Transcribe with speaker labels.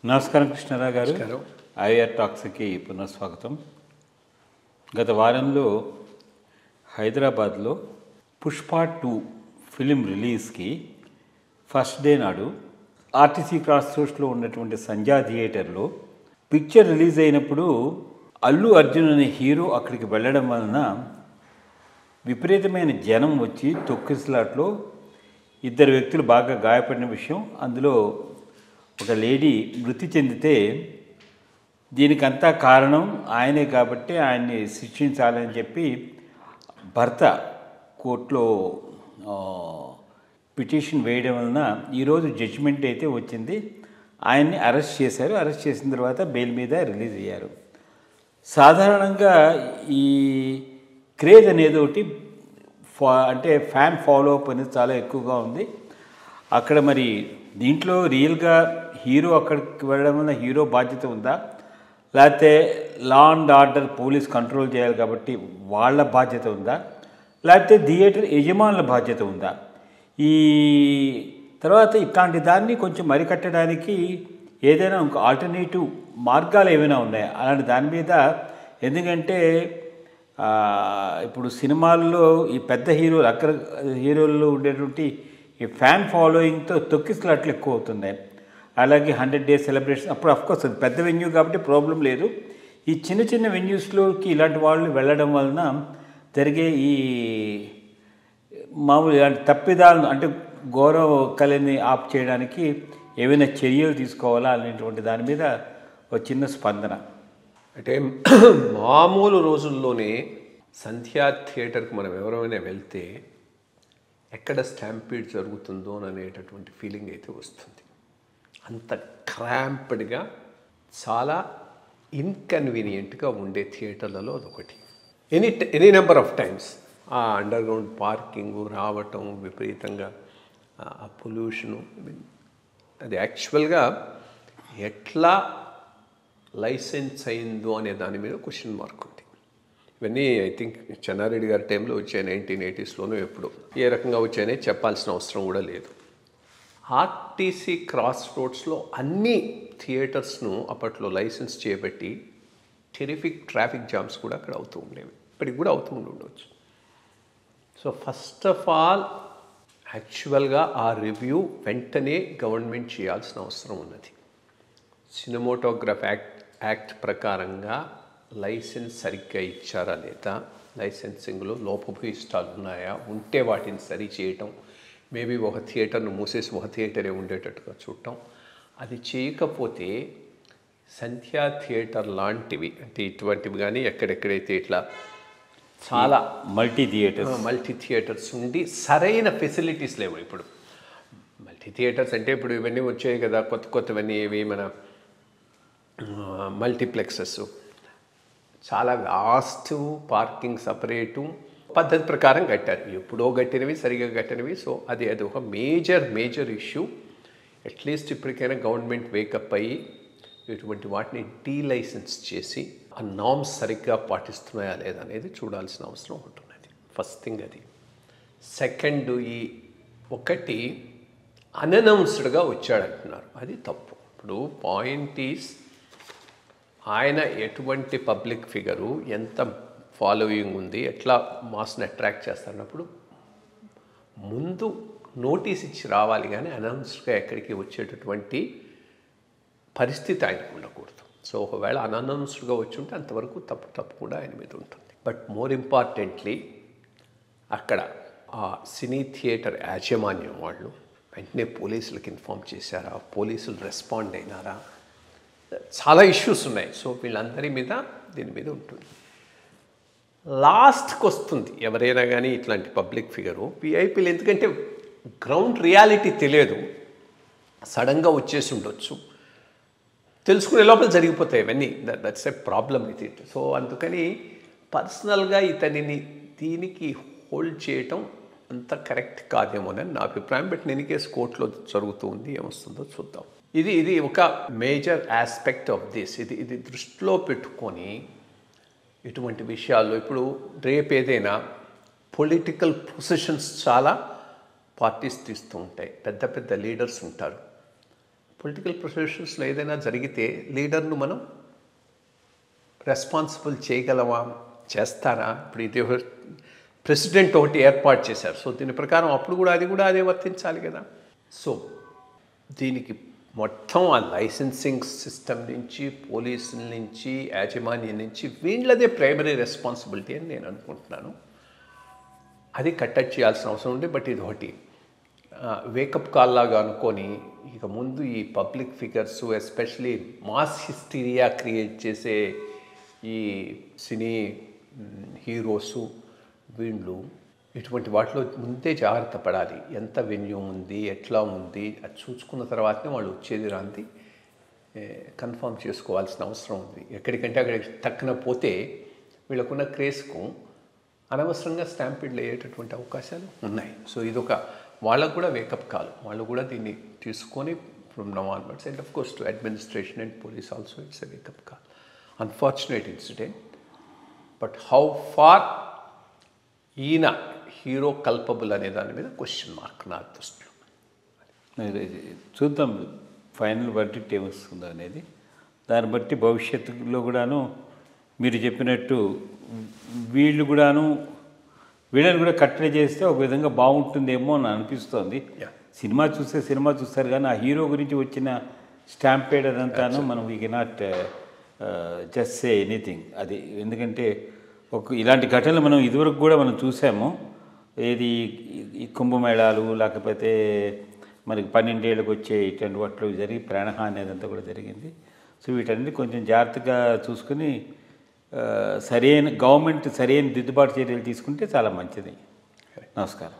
Speaker 1: నమస్కారం కృష్ణారావు గారు.
Speaker 2: నమస్కారం.
Speaker 1: ఐఆర్ టాక్స్కి పునఃస్వాగతం. గత వారంలో హైదరాబాద్లో పుష్ప 2 ఫిలిం రిలీజ్కి ఫస్ట్ డే నాడు ఆర్టీసీ క్రాస్ రోడ్స్లో ఉన్నటువంటి సంధ్యా థియేటర్లో పిక్చర్ రిలీజ్ అయినప్పుడు అల్లు అర్జున్ అనే హీరో అక్కడికి వెళ్ళడం వలన విపరీతమైన జనం వచ్చి తొక్కిసలాట్లో ఇద్దరు వ్యక్తులు బాగా గాయపడిన విషయం, అందులో ఒక లేడీ మృతి చెందితే దీనికంతా కారణం ఆయనే కాబట్టి ఆయన్ని శిక్షించాలని చెప్పి భర్త కోర్టులో పిటిషన్ వేయడం వలన ఈరోజు జడ్జిమెంట్ అయితే వచ్చింది. ఆయన్ని అరెస్ట్ చేశారు. అరెస్ట్ చేసిన తర్వాత బెయిల్ మీద రిలీజ్ అయ్యారు. సాధారణంగా ఈ క్రేజ్ అనేది ఒకటి అంటే ఫ్యాన్ ఫాలో అప్ అనేది చాలా ఎక్కువగా ఉంది అక్కడ. మరి దీంట్లో రియల్గా హీరో అక్కడికి వెళ్ళడం వల్ల హీరో బాధ్యత ఉందా, లేకపోతే law and order police control చేయాలి కాబట్టి వాళ్ళ బాధ్యత ఉందా, లేకపోతే థియేటర్ యజమానుల బాధ్యత ఉందా? ఈ తర్వాత ఇట్లాంటి దాన్ని కొంచెం మరికట్టడానికి ఏదైనా ఇంకో ఆల్టర్నేటివ్ మార్గాలు ఏమైనా ఉన్నాయా అలాంటి దాని మీద? ఎందుకంటే ఇప్పుడు సినిమాల్లో ఈ పెద్ద హీరోలు అగ్ర హీరోల్లో ఉండేటువంటి ఈ ఫ్యాన్ ఫాలోయింగ్తో తొక్కిసలాట్లు ఎక్కువ అవుతున్నాయి. అలాగే 100 days సెలబ్రేషన్ అప్పుడు అఫ్కోర్స్ అది పెద్ద వెన్యూ కాబట్టి ప్రాబ్లం లేదు. ఈ చిన్న చిన్న వెన్యూస్లోకి ఇలాంటి వాళ్ళు వెళ్ళడం వలన జరిగే ఈ మామూలు ఇలాంటి తప్పిదాలను అంటే గౌరవ కళని ఆప్ చేయడానికి ఏవైనా చర్యలు తీసుకోవాలా అనేటువంటి దాని మీద ఒక చిన్న స్పందన.
Speaker 2: అంటే మామూలు రోజుల్లోనే సంధ్యా థియేటర్కి మనం ఎవరైనా వెళ్తే ఎక్కడ స్టాంపీడ్ జరుగుతుందో అనేటటువంటి ఫీలింగ్ అయితే వస్తుంది. అంత క్రాంప్డ్గా చాలా ఇన్కన్వీనియంట్గా ఉండే థియేటర్లలో అదొకటి. ఎనీ నెంబర్ ఆఫ్ టైమ్స్ ఆ అండర్ గ్రౌండ్ పార్కింగు రావటం, విపరీతంగా ఆ పొల్యూషను, అది యాక్చువల్గా ఎట్లా లైసెన్స్ అయిందో అనే దాని మీద క్వశ్చన్ మార్క్ ఉంది. ఇవన్నీ ఐ థింక్ చెన్నారెడ్డి గారి టైంలో వచ్చాయి, 1980sలోనూ ఎప్పుడు. ఏ రకంగా వచ్చాయనే చెప్పాల్సిన అవసరం కూడా లేదు. ఆర్టీసీ క్రాస్ రోడ్స్లో అన్ని థియేటర్స్ను అప్పట్లో లైసెన్స్ చేయబట్టి టెరిఫిక్ ట్రాఫిక్ జామ్స్ కూడా అక్కడ అవుతూ ఉండేవి, ఇప్పటికి కూడా అవుతూ ఉండవచ్చు. సో ఫస్ట్ ఆఫ్ ఆల్ యాక్చువల్గా ఆ రివ్యూ వెంటనే గవర్నమెంట్ చేయాల్సిన అవసరం ఉన్నది. సినిమాటోగ్రాఫ్ యాక్ట్ ప్రకారంగా లైసెన్స్ సరిగ్గా ఇచ్చారా లేదా, లైసెన్సింగ్లో లోపభూయిష్టాలు ఉన్నాయా, ఉంటే వాటిని సరి చేయటం, మేబీ ఒక థియేటర్ను మూసేసి ఒక థియేటరే ఉండేటట్టుగా చూడటం. అది చేయకపోతే సంధ్యా థియేటర్ లాంటివి అంటే ఇటువంటివి కానీ ఎక్కడెక్కడైతే ఇట్లా చాలా
Speaker 1: మల్టీ
Speaker 2: థియేటర్స్ ఉండి సరైన ఫెసిలిటీస్ లేవు. ఇప్పుడు మల్టీ థియేటర్స్ అంటే ఇప్పుడు ఇవన్నీ వచ్చాయి కదా, కొత్తవన్నీ ఇవి మన మల్టీప్లెక్సెస్, చాలా వాస్ట్, పార్కింగ్ సపరేటు పద్ధతి ప్రకారం కట్టారు. ఎప్పుడో కట్టినవి, సరిగా కట్టినవి. సో అది ఒక మేజర్ ఇష్యూ. అట్లీస్ట్ ఇప్పటికైనా గవర్నమెంట్ వేకప్ అయ్యి ఇటువంటి వాటిని డీలైసెన్స్ చేసి ఆ నామ్స్ సరిగ్గా పాటిస్తున్నాయా లేదా అనేది చూడాల్సిన అవసరం ఉంటున్నది. ఫస్ట్ థింగ్ అది. సెకండ్, ఈ ఒకటి అన్అనౌన్స్డ్గా వచ్చాడంటున్నారు, అది తప్పు. ఇప్పుడు పాయింట్ ఈస్ ఆయన ఎటువంటి పబ్లిక్ ఫిగరు, ఎంత ఫాలోయింగ్ ఉంది, ఎట్లా మాస్ని అట్రాక్ట్ చేస్తున్నప్పుడు ముందు నోటీస్ ఇచ్చి రావాలి, కానీ అనౌన్స్డ్గా ఎక్కడికి వచ్చేటటువంటి పరిస్థితి ఆయనకు ఉండకూడదు. సో ఒకవేళ అన్అనౌన్స్డ్గా వచ్చి ఉంటే అంతవరకు తప్పు కూడా ఆయన మీద ఉంటుంది. బట్ మోర్ ఇంపార్టెంట్లీ అక్కడ ఆ సినీ థియేటర్ యాజమాన్యం వాళ్ళు వెంటనే పోలీసులకు ఇన్ఫామ్ చేశారా, పోలీసులు రెస్పాండ్ అయినారా, చాలా ఇష్యూస్ ఉన్నాయి. సో వీళ్ళందరి మీద దీని మీద ఉంటుంది. లాస్ట్కి వస్తుంది ఎవరైనా కానీ ఇట్లాంటి పబ్లిక్ ఫిగరు, విఐపీలు, ఎందుకంటే గ్రౌండ్ రియాలిటీ తెలియదు, సడన్గా వచ్చేసి ఉండొచ్చు, తెలుసుకునే లోపల జరిగిపోతాయి ఇవన్నీ. That's a problem with it. So అందుకని పర్సనల్గా ఇతనిని దీనికి హోల్డ్ చేయటం అంత కరెక్ట్ కాదేమోనని నా అభిప్రాయం. బట్ నేను కేసు కోర్టులో జరుగుతూ ఉంది, ఏమొస్తుందో చూద్దాం. ఇది ఒక మేజర్ ఆస్పెక్ట్ ఆఫ్ దిస్. ఇది దృష్టిలో పెట్టుకొని ఇటువంటి విషయాల్లో ఇప్పుడు రేపు ఏదైనా పొలిటికల్ పొజిషన్స్ చాలా పార్టీస్ తీస్తూ ఉంటాయి, పెద్ద లీడర్స్ ఉంటారు. పొలిటికల్ ప్రొసెషన్స్లో ఏదైనా జరిగితే లీడర్ను మనం రెస్పాన్సిబుల్ చేయగలమా, చేస్తారా? ఇప్పుడు ఇది ప్రెసిడెంట్ ఒకటి ఏర్పాటు చేశారు. సో దీని ప్రకారం అప్పుడు కూడా అదే వర్తించాలి కదా. సో దీనికి మొత్తం ఆ లైసెన్సింగ్ సిస్టమ్ నుంచి, పోలీసుల నుంచి, యాజమాన్యం నుంచి వీళ్ళదే ప్రైమరీ రెస్పాన్సిబిలిటీ అని నేను అనుకుంటున్నాను. అది కట్టడి చేయాల్సిన అవసరం ఉంది. బట్ ఇది ఒకటి వేకప్ కాల్ లాగా అనుకొని ఇక ముందు ఈ public figures, especially mass hysteria create చేసే ఈ సినీ హీరోసు వీళ్ళు ఇటువంటి వాటిలో ముందే జాగ్రత్త పడాలి. ఎంత వెన్యూ ఉంది, ఎట్లా ఉంది, అది చూసుకున్న తర్వాతనే వాళ్ళు వచ్చేది రాంది కన్ఫర్మ్ చేసుకోవాల్సిన అవసరం ఉంది. ఎక్కడికంటే అక్కడికి తక్కున పోతే వీళ్ళకున్న క్రేజ్కు అనవసరంగా స్టాంపిడ్లు అయ్యేటటువంటి అవకాశాలు ఉన్నాయి. సో ఇదొక వాళ్ళకు కూడా వేకప్ కాల్. వాళ్ళు కూడా దీన్ని తీసుకొని from now onwards, and of course to administration and police also it's a wake up call. Unfortunate incident, but how far ఈయన హీరో కల్పబుల్ అనే దాని మీద క్వశ్చన్ మార్క్ నా దృష్టిలో.
Speaker 1: చూద్దాం ఫైనల్ వర్డిక్ట్ ఏమొస్తుందో అనేది. దాన్ని బట్టి భవిష్యత్తులో కూడాను మీరు చెప్పినట్టు వీళ్ళని కూడా కట్టడి చేస్తే ఒక విధంగా బాగుంటుందేమో అని అనిపిస్తోంది. సినిమా చూస్తారు కానీ ఆ హీరో గురించి వచ్చిన స్టాంపేడ్ అదంతాను మనం we cannot just say anything. అది ఎందుకంటే ఇలాంటి ఘటనలు మనం ఇదివరకు కూడా మనం చూసాము. ఏది ఈ కుంభమేళాలు లేకపోతే మనకి 12 ఏళ్ళకి వచ్చే ఇటువంటి వాటిలో జరిగి ప్రాణహాని అదంతా కూడా జరిగింది. సో వీటన్ని కొంచెం జాగ్రత్తగా చూసుకుని గవర్నమెంట్ సరైన దిద్దుబాటు చర్యలు తీసుకుంటే చాలా మంచిది. నమస్కారం.